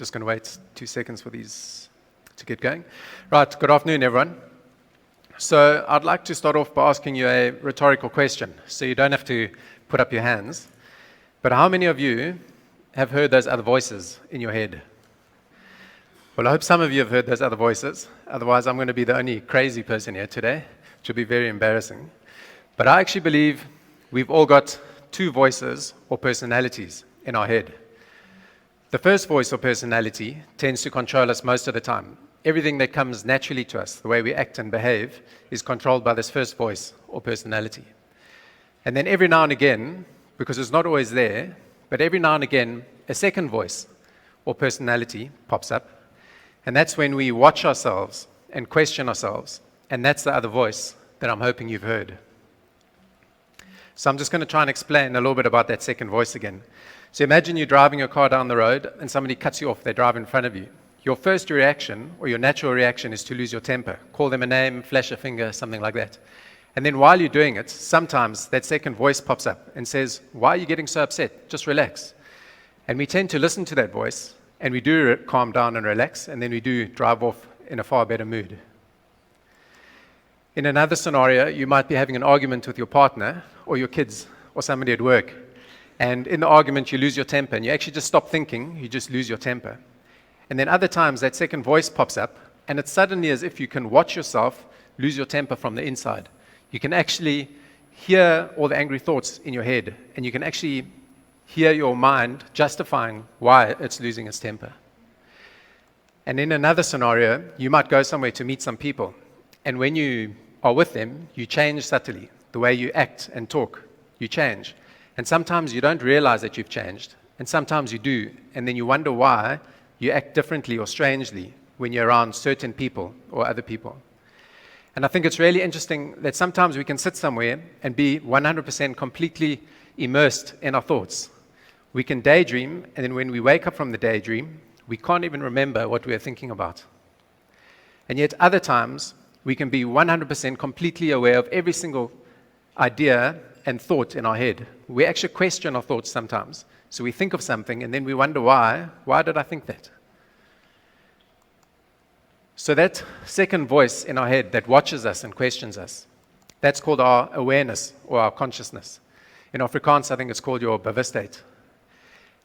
Just going to wait 2 seconds for these to get going. Right, good afternoon, everyone. So I'd like to start off by asking you a rhetorical question, so you don't have to put up your hands. But how many of you have heard those other voices in your head? Well, I hope some of you have heard those other voices. Otherwise, I'm going to be the only crazy person here today, which will be very embarrassing. But I actually believe we've all got two voices or personalities in our head. The first voice or personality tends to control us most of the time. Everything that comes naturally to us, the way we act and behave, is controlled by this first voice or personality. And then every now and again, because it's not always there, but every now and again, a second voice or personality pops up. And that's when we watch ourselves and question ourselves. And that's the other voice that I'm hoping you've heard. So I'm just going to try and explain a little bit about that second voice again. So imagine you're driving your car down the road and somebody cuts you off, they drive in front of you. Your first reaction, or your natural reaction, is to lose your temper. Call them a name, flash a finger, something like that. And then while you're doing it, sometimes that second voice pops up and says, why are you getting so upset? Just relax. And we tend to listen to that voice, and we do calm down and relax, and then we do drive off in a far better mood. In another scenario, you might be having an argument with your partner, or your kids, or somebody at work. And in the argument, you lose your temper, and you actually just stop thinking, you just lose your temper. And then other times, that second voice pops up, and it's suddenly as if you can watch yourself lose your temper from the inside. You can actually hear all the angry thoughts in your head, and you can actually hear your mind justifying why it's losing its temper. And in another scenario, you might go somewhere to meet some people, and when you are with them, you change subtly. The way you act and talk, you change. And sometimes you don't realize that you've changed, and sometimes you do, and then you wonder why you act differently or strangely when you're around certain people or other people. And I think it's really interesting that sometimes we can sit somewhere and be 100% completely immersed in our thoughts. We can daydream, and then when we wake up from the daydream, we can't even remember what we are thinking about. And yet other times, we can be 100% completely aware of every single idea and thought in our head. We actually question our thoughts sometimes. So we think of something and then we wonder why. Why did I think that? So that second voice in our head that watches us and questions us, that's called our awareness or our consciousness. In Afrikaans, I think it's called your bewustheid.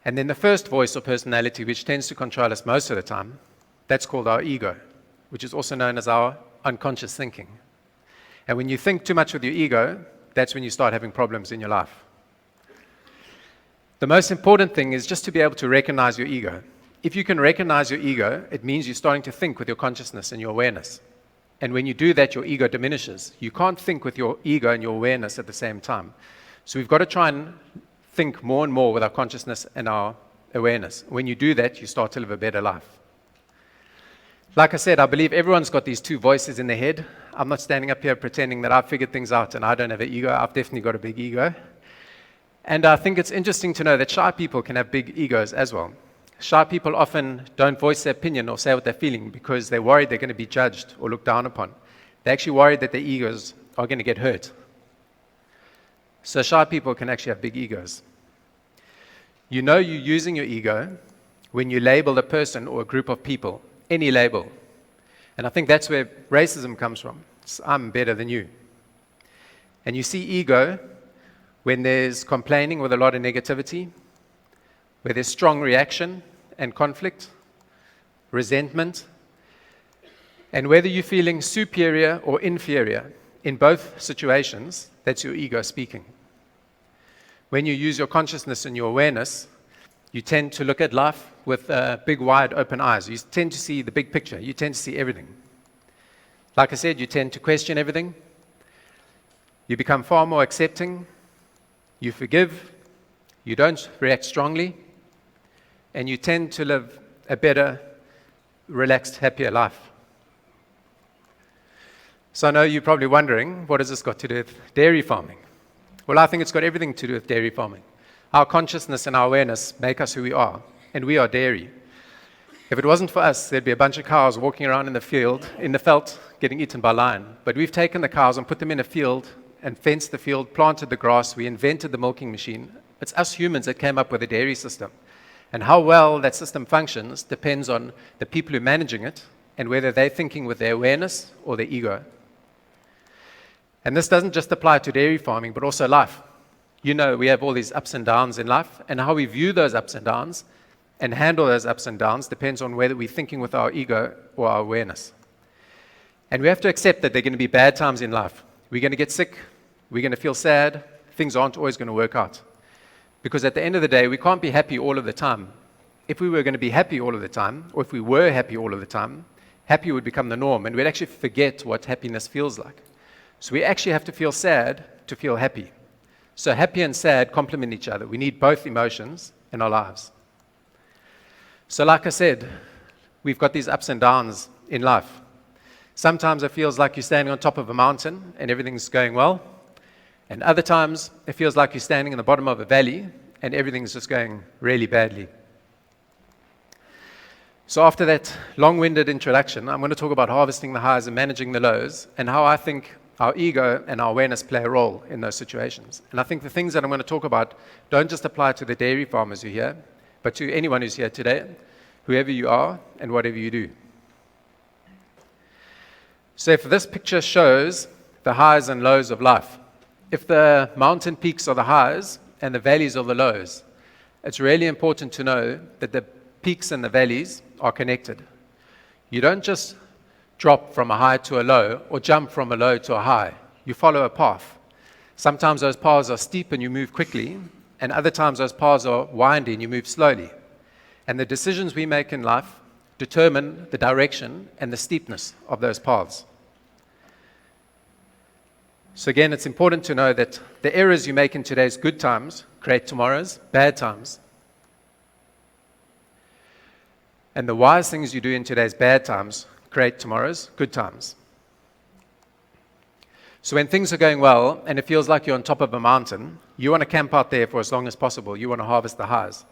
And then the first voice or personality, which tends to control us most of the time, that's called our ego, which is also known as our unconscious thinking. And when you think too much with your ego, that's when you start having problems in your life. The most important thing is just to be able to recognize your ego. If you can recognize your ego, it means you're starting to think with your consciousness and your awareness. And when you do that, your ego diminishes. You can't think with your ego and your awareness at the same time. So we've got to try and think more and more with our consciousness and our awareness. When you do that, you start to live a better life. Like I said, I believe everyone's got these two voices in their head. I'm not standing up here pretending that I've figured things out and I don't have an ego. I've definitely got a big ego. And I think it's interesting to know that shy people can have big egos as well. Shy people often don't voice their opinion or say what they're feeling because they're worried they're going to be judged or looked down upon. They're actually worried that their egos are going to get hurt. So shy people can actually have big egos. You know you're using your ego when you label a person or a group of people, any label. And I think that's where racism comes from. It's, I'm better than you. And you see ego when there's complaining with a lot of negativity, where there's strong reaction and conflict, resentment, and whether you're feeling superior or inferior, in both situations, that's your ego speaking. When you use your consciousness and your awareness, you tend to look at life with big, wide, open eyes. You tend to see the big picture. You tend to see everything. Like I said, you tend to question everything. You become far more accepting. You forgive. You don't react strongly. And you tend to live a better, relaxed, happier life. So I know you're probably wondering, what has this got to do with dairy farming? Well, I think it's got everything to do with dairy farming. Our consciousness and our awareness make us who we are, and we are dairy. If it wasn't for us, there'd be a bunch of cows walking around in the field, in the veldt, getting eaten by lion. But we've taken the cows and put them in a field and fenced the field, planted the grass, we invented the milking machine. It's us humans that came up with the dairy system. And how well that system functions depends on the people who are managing it and whether they're thinking with their awareness or their ego. And this doesn't just apply to dairy farming, but also life. You know, we have all these ups and downs in life, and how we view those ups and downs and handle those ups and downs depends on whether we're thinking with our ego or our awareness. And we have to accept that there are going to be bad times in life. We're going to get sick. We're going to feel sad. Things aren't always going to work out. Because at the end of the day, we can't be happy all of the time. If we were going to be happy all of the time, or if we were happy all of the time, happy would become the norm, and we'd actually forget what happiness feels like. So we actually have to feel sad to feel happy. So happy and sad complement each other. We need both emotions in our lives. So like I said, we've got these ups and downs in life. Sometimes it feels like you're standing on top of a mountain and everything's going well. And other times, it feels like you're standing in the bottom of a valley and everything's just going really badly. So after that long-winded introduction, I'm going to talk about harvesting the highs and managing the lows, and how I think our ego and our awareness play a role in those situations. And I think the things that I'm going to talk about don't just apply to the dairy farmers who are here, but to anyone who's here today, whoever you are and whatever you do. So if this picture shows the highs and lows of life, if the mountain peaks are the highs and the valleys are the lows, it's really important to know that the peaks and the valleys are connected. You don't just drop from a high to a low or jump from a low to a high. You follow a path. Sometimes those paths are steep and you move quickly, and other times those paths are windy and you move slowly. And the decisions we make in life determine the direction and the steepness of those paths. So again, it's important to know that the errors you make in today's good times create tomorrow's bad times. And the wise things you do in today's bad times create tomorrow's good times. So when things are going well and it feels like you're on top of a mountain, you want to camp out there for as long as possible. You want to harvest the highs.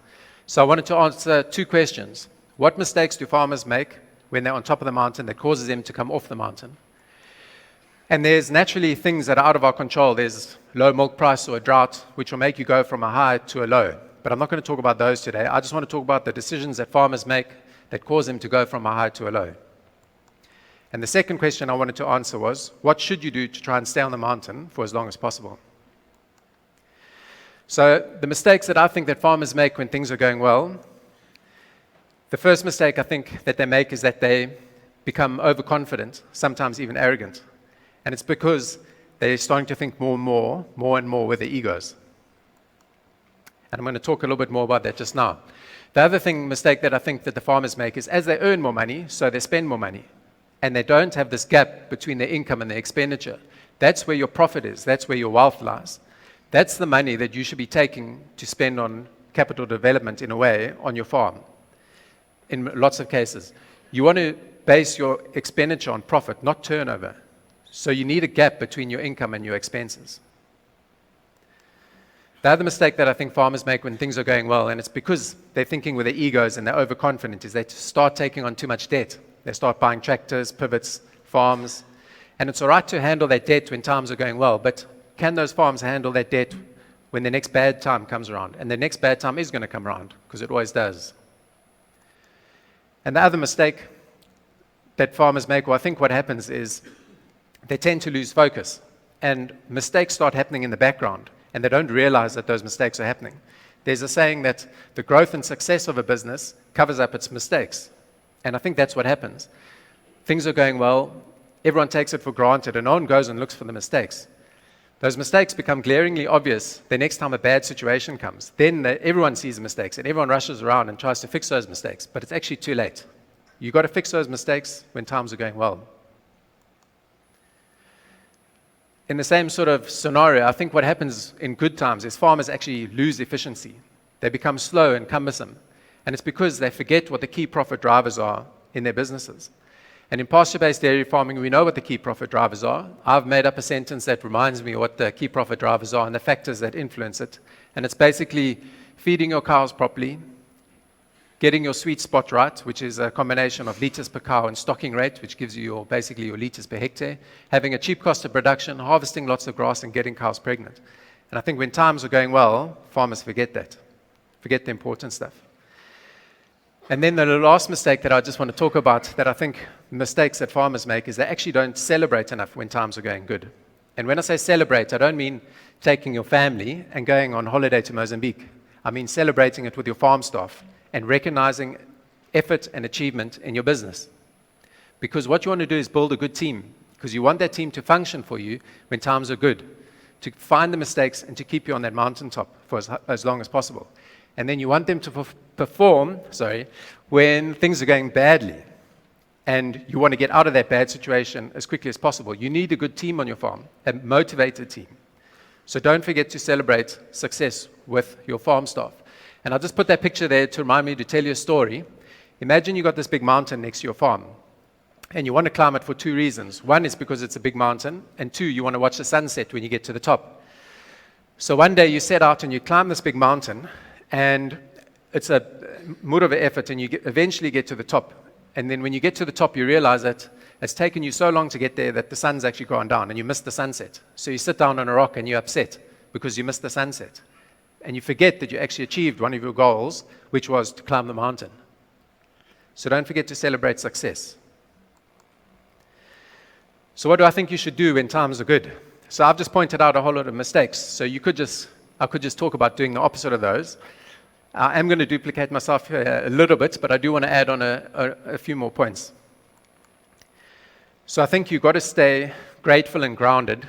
So I wanted to answer two questions. What mistakes do farmers make when they're on top of the mountain that causes them to come off the mountain? And there's naturally things that are out of our control. There's low milk price or a drought, which will make you go from a high to a low. But I'm not going to talk about those today. I just want to talk about the decisions that farmers make that cause them to go from a high to a low. And the second question I wanted to answer was, what should you do to try and stay on the mountain for as long as possible? So the mistakes that I think that farmers make when things are going well, the first mistake I think that they make is that they become overconfident, sometimes even arrogant. And it's because they're starting to think more and more with their egos. And I'm going to talk a little bit more about that just now. The other mistake that I think that the farmers make is as they earn more money, so they spend more money. And they don't have this gap between their income and their expenditure. That's where your profit is. That's where your wealth lies. That's the money that you should be taking to spend on capital development in a way on your farm. In lots of cases. You want to base your expenditure on profit, not turnover. So you need a gap between your income and your expenses. The other mistake that I think farmers make when things are going well, and it's because they're thinking with their egos and they're overconfident, is they start taking on too much debt. They start buying tractors, pivots, farms. And it's all right to handle that debt when times are going well, but can those farms handle that debt when the next bad time comes around? And the next bad time is going to come around, because it always does. And the other mistake that farmers make, well, I think what happens is they tend to lose focus. And mistakes start happening in the background, and they don't realize that those mistakes are happening. There's a saying that the growth and success of a business covers up its mistakes. And I think that's what happens. Things are going well, everyone takes it for granted, and no one goes and looks for the mistakes. Those mistakes become glaringly obvious the next time a bad situation comes. Then everyone sees the mistakes, and everyone rushes around and tries to fix those mistakes. But it's actually too late. You've got to fix those mistakes when times are going well. In the same sort of scenario, I think what happens in good times is farmers actually lose efficiency. They become slow and cumbersome. And it's because they forget what the key profit drivers are in their businesses. And in pasture-based dairy farming, we know what the key profit drivers are. I've made up a sentence that reminds me what the key profit drivers are and the factors that influence it. And it's basically feeding your cows properly, getting your sweet spot right, which is a combination of liters per cow and stocking rate, which gives you basically your liters per hectare, having a cheap cost of production, harvesting lots of grass, and getting cows pregnant. And I think when times are going well, farmers forget that, forget the important stuff. And then the last mistake that I just want to talk about, that I think mistakes that farmers make, is they actually don't celebrate enough when times are going good. And when I say celebrate, I don't mean taking your family and going on holiday to Mozambique. I mean celebrating it with your farm staff and recognizing effort and achievement in your business. Because what you want to do is build a good team, because you want that team to function for you when times are good, to find the mistakes and to keep you on that mountaintop for as long as possible. And then you want them to perform when things are going badly. And you want to get out of that bad situation as quickly as possible. You need a good team on your farm, a motivated team. So don't forget to celebrate success with your farm staff. And I'll just put that picture there to remind me to tell you a story. Imagine you've got this big mountain next to your farm. And you want to climb it for two reasons. One is because it's a big mountain. And two, you want to watch the sunset when you get to the top. So one day you set out and you climb this big mountain. And it's a more of an effort, and you eventually get to the top. And then when you get to the top, you realize that it's taken you so long to get there that the sun's actually gone down, and you missed the sunset. So you sit down on a rock and you're upset because you missed the sunset. And you forget that you actually achieved one of your goals, which was to climb the mountain. So don't forget to celebrate success. So what do I think you should do when times are good? So I've just pointed out a whole lot of mistakes. So I could just talk about doing the opposite of those. I am going to duplicate myself here a little bit, but I do want to add on a few more points. So I think you've got to stay grateful and grounded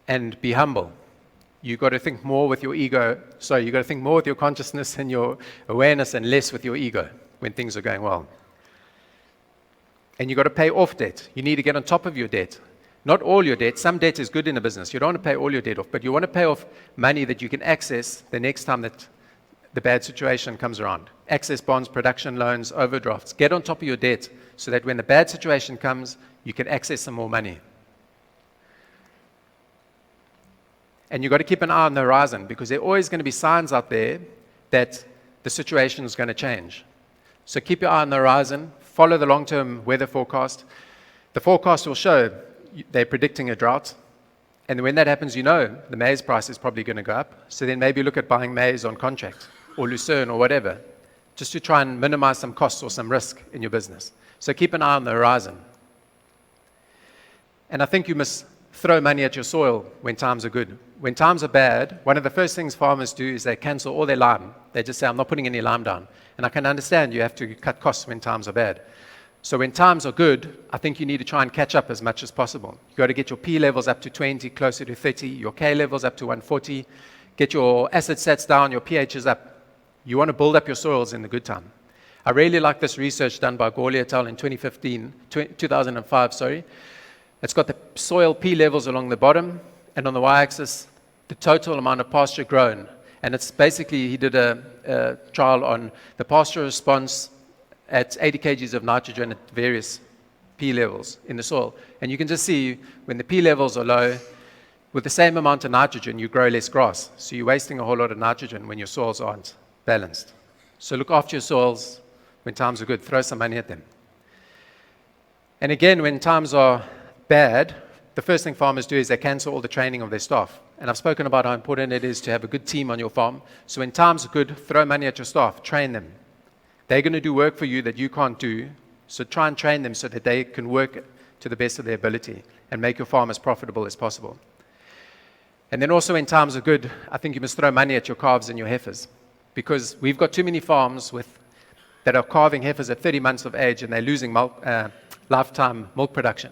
and be humble. You've got to think more with your ego. You've got to think more with your consciousness and your awareness and less with your ego when things are going well. And you've got to pay off debt. You need to get on top of your debt. Not all your debt. Some debt is good in a business. You don't want to pay all your debt off, but you want to pay off money that you can access the next time that the bad situation comes around. Access bonds, production loans, overdrafts. Get on top of your debt so that when the bad situation comes, you can access some more money. And you've got to keep an eye on the horizon, because there are always going to be signs out there that the situation is going to change. So keep your eye on the horizon. Follow the long-term weather forecast. The forecast will show they're predicting a drought. And when that happens, the maize price is probably going to go up. So then maybe look at buying maize on contract or lucerne or whatever, just to try and minimize some costs or some risk in your business. So keep an eye on the horizon. And I think you must throw money at your soil when times are good. When times are bad, one of the first things farmers do is they cancel all their lime. They just say, I'm not putting any lime down. And I can understand you have to cut costs when times are bad. So when times are good, I think you need to try and catch up as much as possible. You've got to get your P levels up to 20, closer to 30, your K levels up to 140, get your acid sats down, your pHs up. You want to build up your soils in the good time. I really like this research done by Gawley et al. In 2005. It's got the soil P levels along the bottom, and on the y-axis, the total amount of pasture grown. And it's basically, he did a trial on the pasture response at 80 kgs of nitrogen at various P levels in the soil. And you can just see when the P levels are low, with the same amount of nitrogen, you grow less grass. So you're wasting a whole lot of nitrogen when your soils aren't balanced. So look after your soils when times are good. Throw some money at them. And again, when times are bad, the first thing farmers do is they cancel all the training of their staff. And I've spoken about how important it is to have a good team on your farm. So when times are good, throw money at your staff. Train them. They're going to do work for you that you can't do. So try and train them so that they can work to the best of their ability and make your farm as profitable as possible. And then also when times are good, I think you must throw money at your calves and your heifers, because we've got too many farms that are calving heifers at 30 months of age, and they're losing lifetime milk production.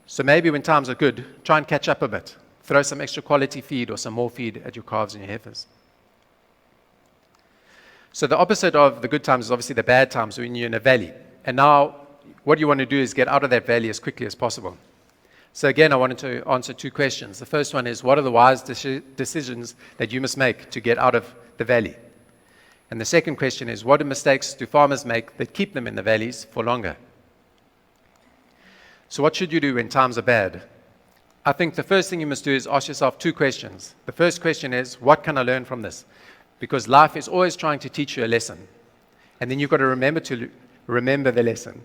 So maybe when times are good, try and catch up a bit. Throw some extra quality feed or some more feed at your calves and your heifers. So the opposite of the good times is obviously the bad times when you're in a valley. And now what you want to do is get out of that valley as quickly as possible. So again, I wanted to answer two questions. The first one is, what are the wise decisions that you must make to get out of the valley? And the second question is, what mistakes do farmers make that keep them in the valleys for longer? So what should you do when times are bad? I think the first thing you must do is ask yourself two questions. The first question is, what can I learn from this? Because life is always trying to teach you a lesson. And then you've got to remember the lesson.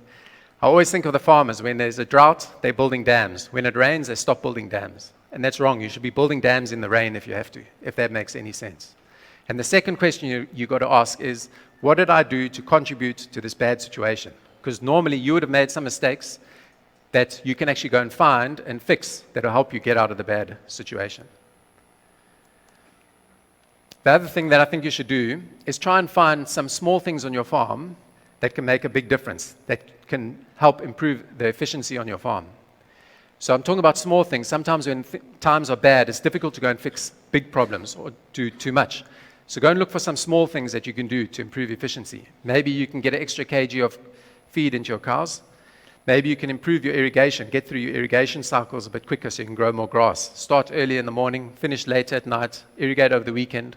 I always think of the farmers. When there's a drought, they're building dams. When it rains, they stop building dams. And that's wrong. You should be building dams in the rain if you have to, if that makes any sense. And the second question you've got to ask is, what did I do to contribute to this bad situation? Because normally you would have made some mistakes that you can actually go and find and fix that will help you get out of the bad situation. The other thing that I think you should do is try and find some small things on your farm that can make a big difference, that can help improve the efficiency on your farm. So I'm talking about small things. Sometimes when times are bad, it's difficult to go and fix big problems or do too much. So go and look for some small things that you can do to improve efficiency. Maybe you can get an extra kg of feed into your cows. Maybe you can improve your irrigation, get through your irrigation cycles a bit quicker so you can grow more grass. Start early in the morning, finish later at night, irrigate over the weekend.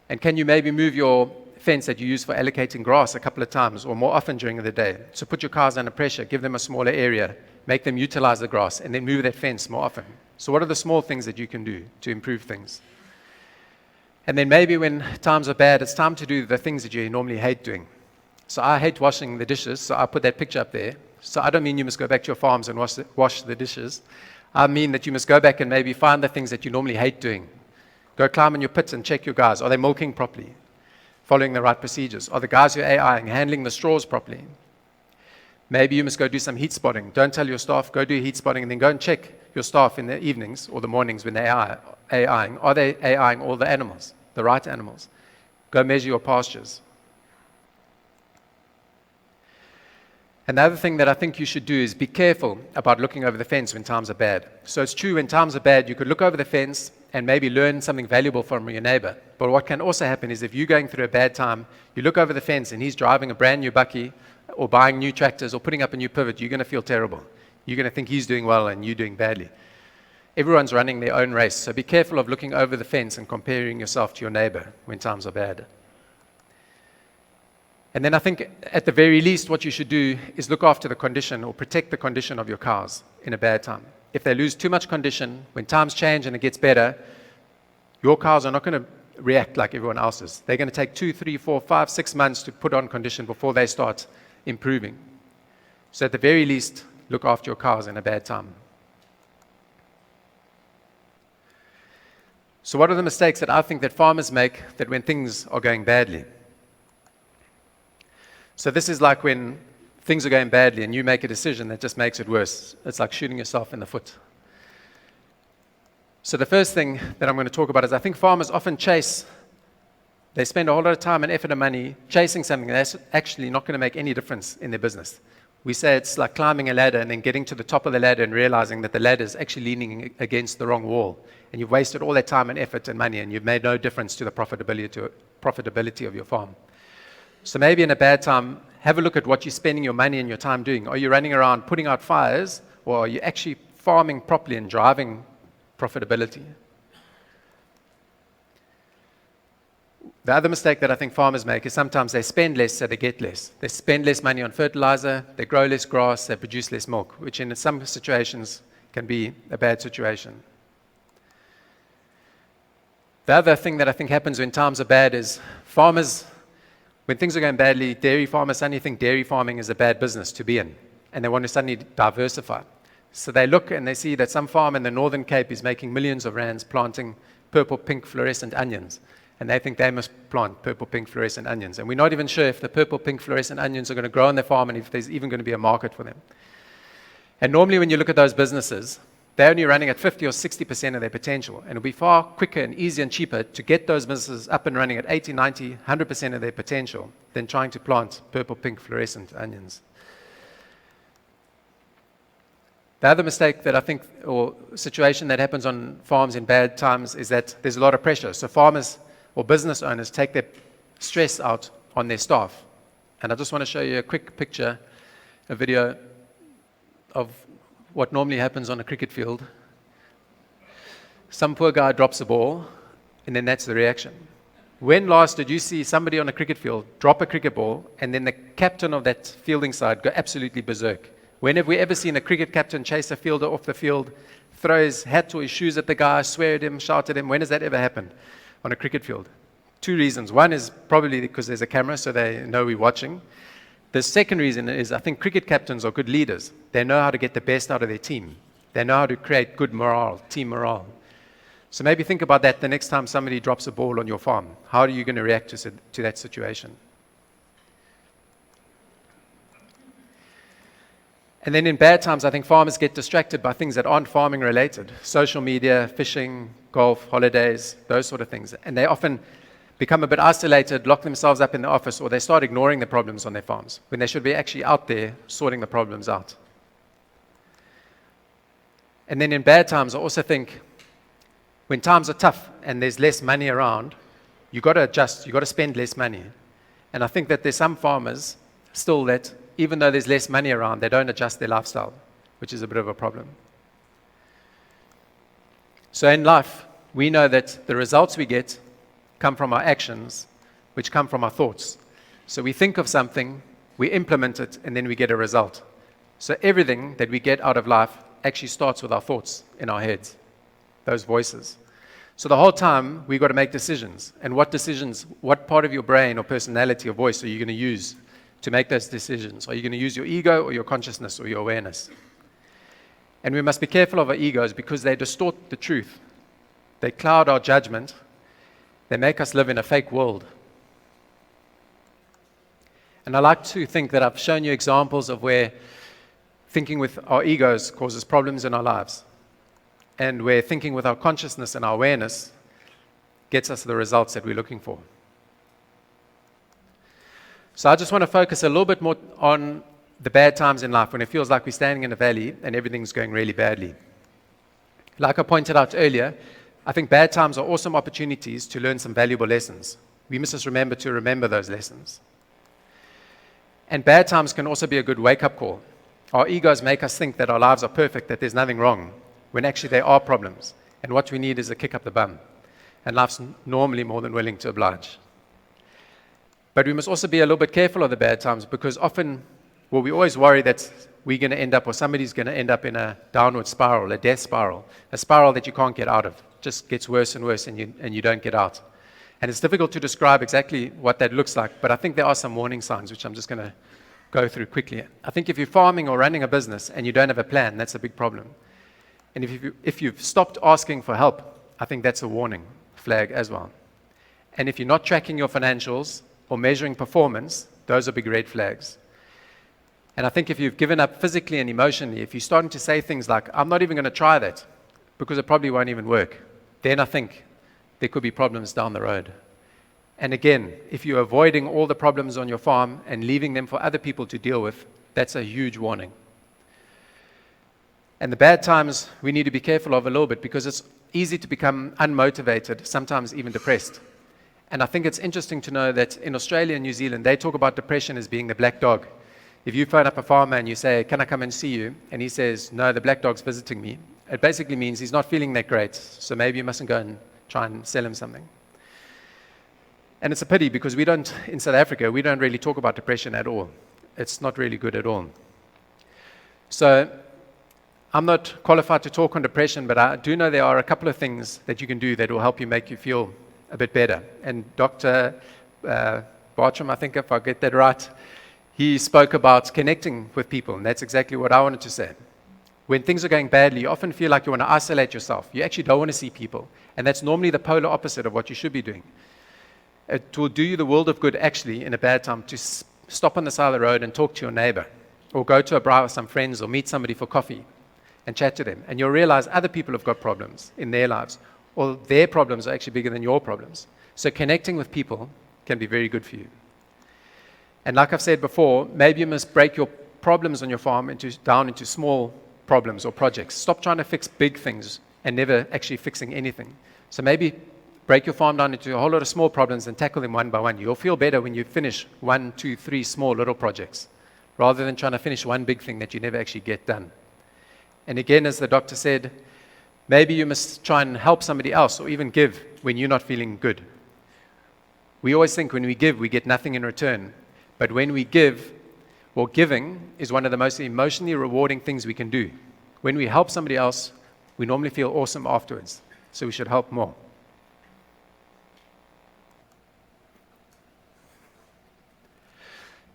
And can you maybe move your fence that you use for allocating grass a couple of times or more often during the day? So put your cows under pressure, give them a smaller area, make them utilize the grass, and then move that fence more often. So what are the small things that you can do to improve things? And then maybe when times are bad, it's time to do the things that you normally hate doing. So I hate washing the dishes, so I put that picture up there. So I don't mean you must go back to your farms and wash the dishes. I mean that you must go back and maybe find the things that you normally hate doing. Go climb in your pits and check your guys. Are they milking properly? Following the right procedures? Are the guys you're AIing handling the straws properly? Maybe you must go do some heat spotting. Don't tell your staff, go do heat spotting, and then go and check your staff in the evenings or the mornings when they're AIing. Are they AIing all the animals, the right animals? Go measure your pastures. Another thing that I think you should do is be careful about looking over the fence when times are bad. So it's true, when times are bad, you could look over the fence and maybe learn something valuable from your neighbor. But what can also happen is if you're going through a bad time, you look over the fence and he's driving a brand new bucky or buying new tractors or putting up a new pivot, you're going to feel terrible. You're going to think he's doing well and you're doing badly. Everyone's running their own race, so be careful of looking over the fence and comparing yourself to your neighbor when times are bad. And then I think at the very least what you should do is look after the condition or protect the condition of your cows in a bad time. If they lose too much condition, when times change and it gets better, your cows are not going to react like everyone else's. They're going to take 2, 3, 4, 5, 6 months to put on condition before they start improving. So at the very least, look after your cows in a bad time. So what are the mistakes that I think that farmers make that when things are going badly? So this is like when things are going badly and you make a decision that just makes it worse. It's like shooting yourself in the foot. So the first thing that I'm going to talk about is I think farmers often they spend a whole lot of time and effort and money chasing something that's actually not going to make any difference in their business. We say it's like climbing a ladder and then getting to the top of the ladder and realizing that the ladder is actually leaning against the wrong wall. And you've wasted all that time and effort and money and you've made no difference to the profitability of your farm. So maybe in a bad time, have a look at what you're spending your money and your time doing. Are you running around putting out fires, or are you actually farming properly and driving profitability? The other mistake that I think farmers make is sometimes they spend less so they get less. They spend less money on fertilizer, they grow less grass, they produce less milk, which in some situations can be a bad situation. The other thing that I think happens when times are bad is farmers, when things are going badly, dairy farmers suddenly think dairy farming is a bad business to be in, and they want to suddenly diversify. So they look and they see that some farm in the Northern Cape is making millions of rands planting purple, pink, fluorescent onions, and they think they must plant purple, pink, fluorescent onions. And we're not even sure if the purple, pink, fluorescent onions are going to grow on their farm and if there's even going to be a market for them. And normally when you look at those businesses, they're only running at 50 or 60% of their potential. And it'll be far quicker and easier and cheaper to get those businesses up and running at 80, 90, 100% of their potential than trying to plant purple, pink, fluorescent onions. The other mistake that I think, or situation that happens on farms in bad times, is that there's a lot of pressure. So farmers or business owners take their stress out on their staff. And I just want to show you a quick picture, a video of what normally happens on a cricket field. Some poor guy drops a ball, and then that's the reaction. When last did you see somebody on a cricket field drop a cricket ball, and then the captain of that fielding side go absolutely berserk? When have we ever seen a cricket captain chase a fielder off the field, throw his hat or his shoes at the guy, swear at him, shout at him? When has that ever happened on a cricket field? Two reasons. One is probably because there's a camera, so they know we're watching. The second reason is I think cricket captains are good leaders. They know how to get the best out of their team. They know how to create good morale, team morale. So maybe think about that the next time somebody drops a ball on your farm. How are you going to react to that situation? And then in bad times, I think farmers get distracted by things that aren't farming related. Social media, fishing, golf, holidays, those sort of things. And they often become a bit isolated, lock themselves up in the office, or they start ignoring the problems on their farms when they should be actually out there sorting the problems out. And then in bad times, I also think when times are tough and there's less money around, you've got to adjust, you've got to spend less money. And I think that there's some farmers still that, even though there's less money around, they don't adjust their lifestyle, which is a bit of a problem. So in life, we know that the results we get come from our actions, which come from our thoughts. So we think of something, we implement it, and then we get a result. So everything that we get out of life actually starts with our thoughts in our heads, those voices. So the whole time, we've got to make decisions. And what decisions, what part of your brain or personality or voice are you going to use to make those decisions? Are you going to use your ego or your consciousness or your awareness? And we must be careful of our egos because they distort the truth. They cloud our judgment. They make us live in a fake world. And I like to think that I've shown you examples of where thinking with our egos causes problems in our lives, and where thinking with our consciousness and our awareness gets us the results that we're looking for. So I just want to focus a little bit more on the bad times in life when it feels like we're standing in a valley and everything's going really badly. Like I pointed out earlier, I think bad times are awesome opportunities to learn some valuable lessons. We must just remember to remember those lessons. And bad times can also be a good wake-up call. Our egos make us think that our lives are perfect, that there's nothing wrong, when actually there are problems. And what we need is a kick up the bum. And life's normally more than willing to oblige. But we must also be a little bit careful of the bad times because often, well, we always worry that we're going to end up or somebody's going to end up in a downward spiral, a death spiral, a spiral that you can't get out of. It just gets worse and worse and you don't get out. And it's difficult to describe exactly what that looks like, but I think there are some warning signs which I'm just going to go through quickly. I think if you're farming or running a business and you don't have a plan, that's a big problem. And if you've stopped asking for help, I think that's a warning flag as well. And if you're not tracking your financials or measuring performance, those are big red flags. And I think if you've given up physically and emotionally, if you're starting to say things like, I'm not even going to try that because it probably won't even work, then I think there could be problems down the road. And again, if you're avoiding all the problems on your farm and leaving them for other people to deal with, that's a huge warning. And the bad times we need to be careful of a little bit because it's easy to become unmotivated, sometimes even depressed. And I think it's interesting to know that in Australia and New Zealand, they talk about depression as being the black dog. If you phone up a farmer and you say, can I come and see you? And he says, no, the black dog's visiting me. It basically means he's not feeling that great, so maybe you mustn't go and try and sell him something. And it's a pity because in South Africa, we don't really talk about depression at all. It's not really good at all. So I'm not qualified to talk on depression, but I do know there are a couple of things that you can do that will help you make you feel a bit better. And Dr. Bartram, I think if I get that right, he spoke about connecting with people, and that's exactly what I wanted to say. When things are going badly, you often feel like you want to isolate yourself. You actually don't want to see people, and that's normally the polar opposite of what you should be doing. It will do you the world of good, actually, in a bad time, to stop on the side of the road and talk to your neighbor, or go to a bar with some friends, or meet somebody for coffee and chat to them. And you'll realize other people have got problems in their lives, or their problems are actually bigger than your problems. So connecting with people can be very good for you. And like I've said before, maybe you must break your problems on your farm down into small problems or projects. Stop trying to fix big things and never actually fixing anything. So maybe break your farm down into a whole lot of small problems and tackle them one by one. You'll feel better when you finish 1, 2, 3 small little projects, rather than trying to finish one big thing that you never actually get done. And again, as the doctor said, maybe you must try and help somebody else or even give when you're not feeling good. We always think when we give, we get nothing in return. But when we give, well, giving is one of the most emotionally rewarding things we can do. When we help somebody else, we normally feel awesome afterwards. So we should help more.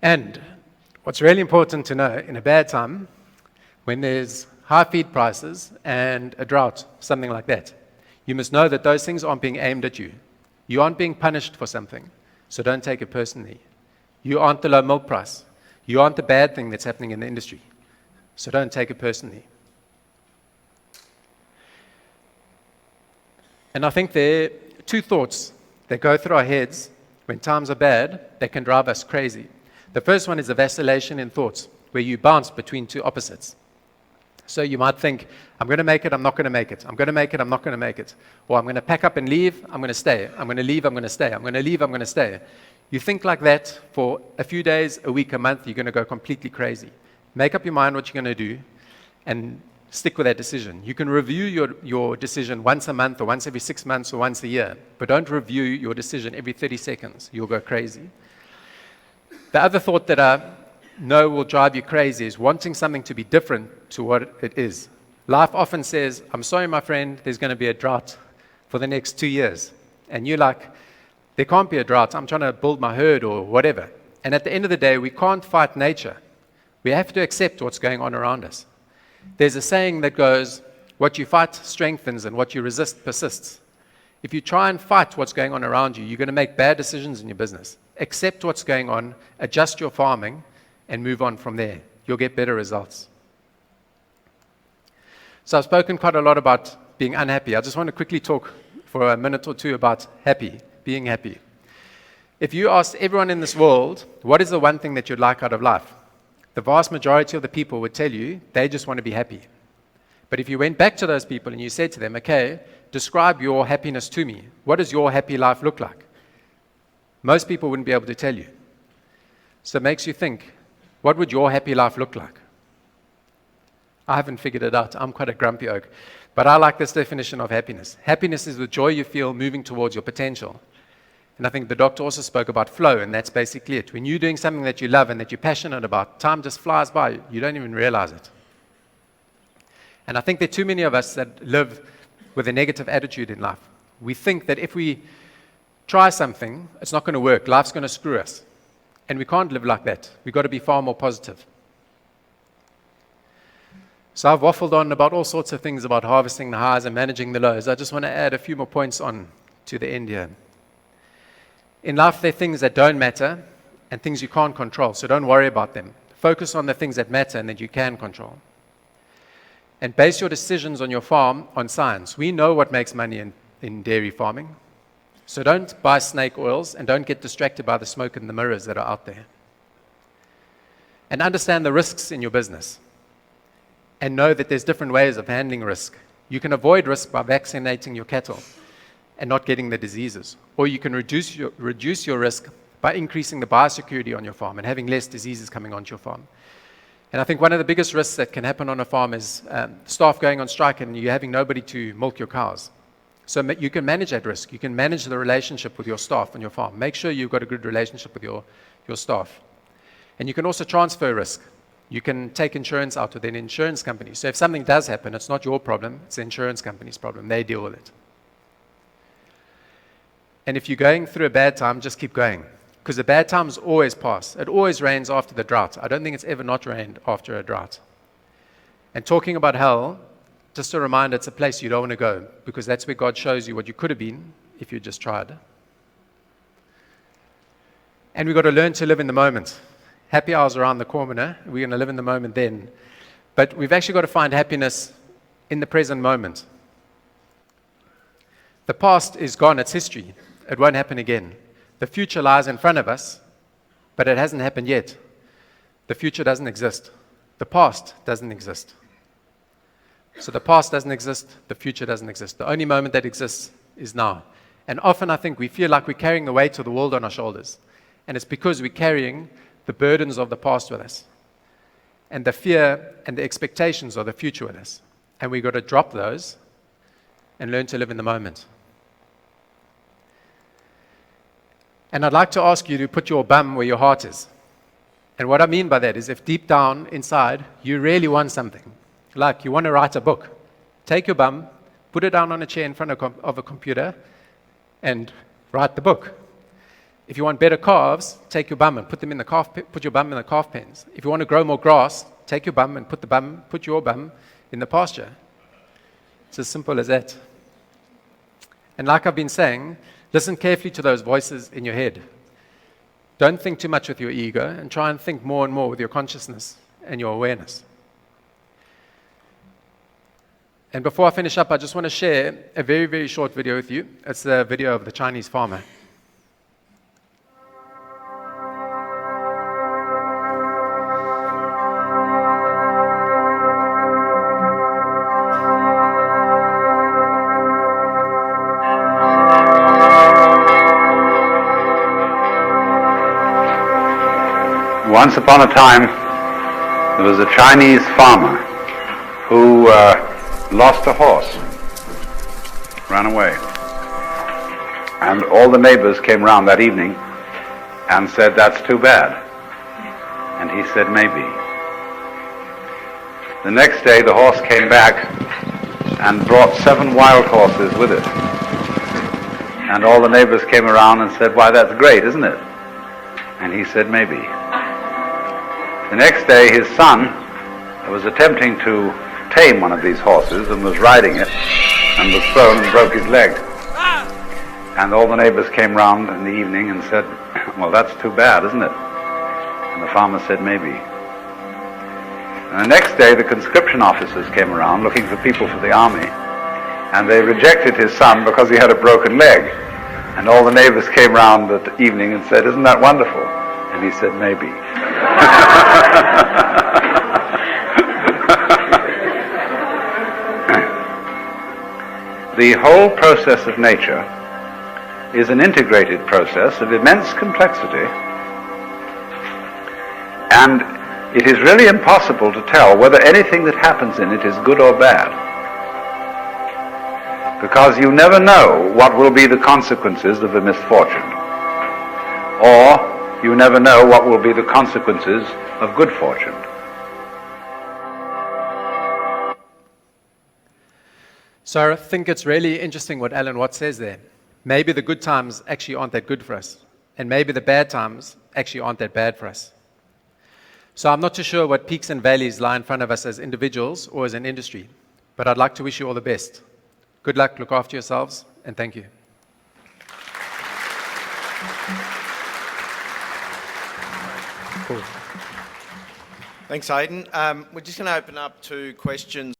And what's really important to know in a bad time, when there's high feed prices and a drought, something like that, You must know that those things aren't being aimed at you. You aren't being punished for something, so don't take it personally. You aren't the low milk price. You aren't the bad thing that's happening in the industry, so don't take it personally. And I think there are two thoughts that go through our heads when times are bad that can drive us crazy. The first one is a vacillation in thoughts, where you bounce between two opposites. So you might think, I'm going to make it, I'm not going to make it. I'm going to make it, I'm not going to make it. Or I'm going to pack up and leave, I'm going to stay. I'm going to leave, I'm going to stay. I'm going to leave, I'm going to stay. You think like that for a few days, a week, a month, you're going to go completely crazy. Make up your mind what you're going to do and stick with that decision. You can review your decision once a month or once every 6 months or once a year, but don't review your decision every 30 seconds. You'll go crazy. The other thought that I know will drive you crazy is wanting something to be different to what it is. Life often says, I'm sorry, my friend, there's going to be a drought for the next 2 years. And you're like, there can't be a drought. I'm trying to build my herd or whatever. And at the end of the day, we can't fight nature. We have to accept what's going on around us. There's a saying that goes, what you fight strengthens and what you resist persists. If you try and fight what's going on around you, you're going to make bad decisions in your business. Accept what's going on, adjust your farming, and move on from there. You'll get better results. So I've spoken quite a lot about being unhappy. I just want to quickly talk for a minute or two about being happy. If you ask everyone in this world, what is the one thing that you'd like out of life? The vast majority of the people would tell you they just want to be happy. But if you went back to those people and you said to them, okay, describe your happiness to me. What does your happy life look like? Most people wouldn't be able to tell you. So it makes you think, what would your happy life look like? I haven't figured it out. I'm quite a grumpy oak. But I like this definition of happiness. Happiness is the joy you feel moving towards your potential. And I think the doctor also spoke about flow, and that's basically it. When you're doing something that you love and that you're passionate about, time just flies by. You don't even realize it. And I think there are too many of us that live with a negative attitude in life. We think that if we try something, it's not going to work. Life's going to screw us. And we can't live like that. We've got to be far more positive. So I've waffled on about all sorts of things about harvesting the highs and managing the lows. I just want to add a few more points on to the end here. In life, there are things that don't matter and things you can't control, so don't worry about them. Focus on the things that matter and that you can control. And base your decisions on your farm on science. We know what makes money in dairy farming. So don't buy snake oils and don't get distracted by the smoke and the mirrors that are out there. And understand the risks in your business. And know that there's different ways of handling risk. You can avoid risk by vaccinating your cattle and not getting the diseases. Or you can reduce your risk by increasing the biosecurity on your farm and having less diseases coming onto your farm. And I think one of the biggest risks that can happen on a farm is staff going on strike and you having nobody to milk your cows. So you can manage that risk. You can manage the relationship with your staff on your farm. Make sure you've got a good relationship with your staff. And you can also transfer risk. You can take insurance out with an insurance company. So if something does happen, it's not your problem, it's the insurance company's problem. They deal with it. And if you're going through a bad time, just keep going. Because the bad times always pass. It always rains after the drought. I don't think it's ever not rained after a drought. And talking about hell, just a reminder, it's a place you don't want to go, because that's where God shows you what you could have been if you just tried. And we've got to learn to live in the moment. Happy hours around the corner. We're going to live in the moment then. But we've actually got to find happiness in the present moment. The past is gone. It's history. It won't happen again. The future lies in front of us, but it hasn't happened yet. The future doesn't exist. The past doesn't exist. So the past doesn't exist. The future doesn't exist. The only moment that exists is now. And often I think we feel like we're carrying the weight of the world on our shoulders. And it's because we're carrying the burdens of the past with us, and the fear and the expectations of the future with us. And we've got to drop those and learn to live in the moment. And I'd like to ask you to put your bum where your heart is. And what I mean by that is if deep down inside you really want something, like you want to write a book, take your bum, put it down on a chair in front of a computer, and write the book. If you want better calves, take your bum and put your bum in the calf pens. If you want to grow more grass, take your bum and put your bum in the pasture. It's as simple as that. And like I've been saying, listen carefully to those voices in your head. Don't think too much with your ego, and try and think more and more with your consciousness and your awareness. And before I finish up, I just want to share a very, very short video with you. It's the video of the Chinese farmer. Once upon a time, there was a Chinese farmer who lost a horse, ran away. And all the neighbors came round that evening and said, "That's too bad." And he said, "Maybe." The next day the horse came back and brought 7 wild horses with it. And all the neighbors came around and said, "Why, that's great, isn't it?" And he said, "Maybe." The next day his son was attempting to tame one of these horses and was riding it and was thrown and broke his leg. And all the neighbors came round in the evening and said, "Well, that's too bad, isn't it?" And the farmer said, "Maybe." And the next day the conscription officers came around looking for people for the army, and they rejected his son because he had a broken leg. And all the neighbors came round that evening and said, "Isn't that wonderful?" And he said, "Maybe." The whole process of nature is an integrated process of immense complexity, and it is really impossible to tell whether anything that happens in it is good or bad, because you never know what will be the consequences of a misfortune, or you never know what will be the consequences of good fortune. So I think it's really interesting what Alan Watts says there. Maybe the good times actually aren't that good for us, and maybe the bad times actually aren't that bad for us. So I'm not too sure what peaks and valleys lie in front of us as individuals or as an industry, but I'd like to wish you all the best. Good luck, look after yourselves, and thank you. Cool. Thanks, Aidan. We're just going to open up to questions.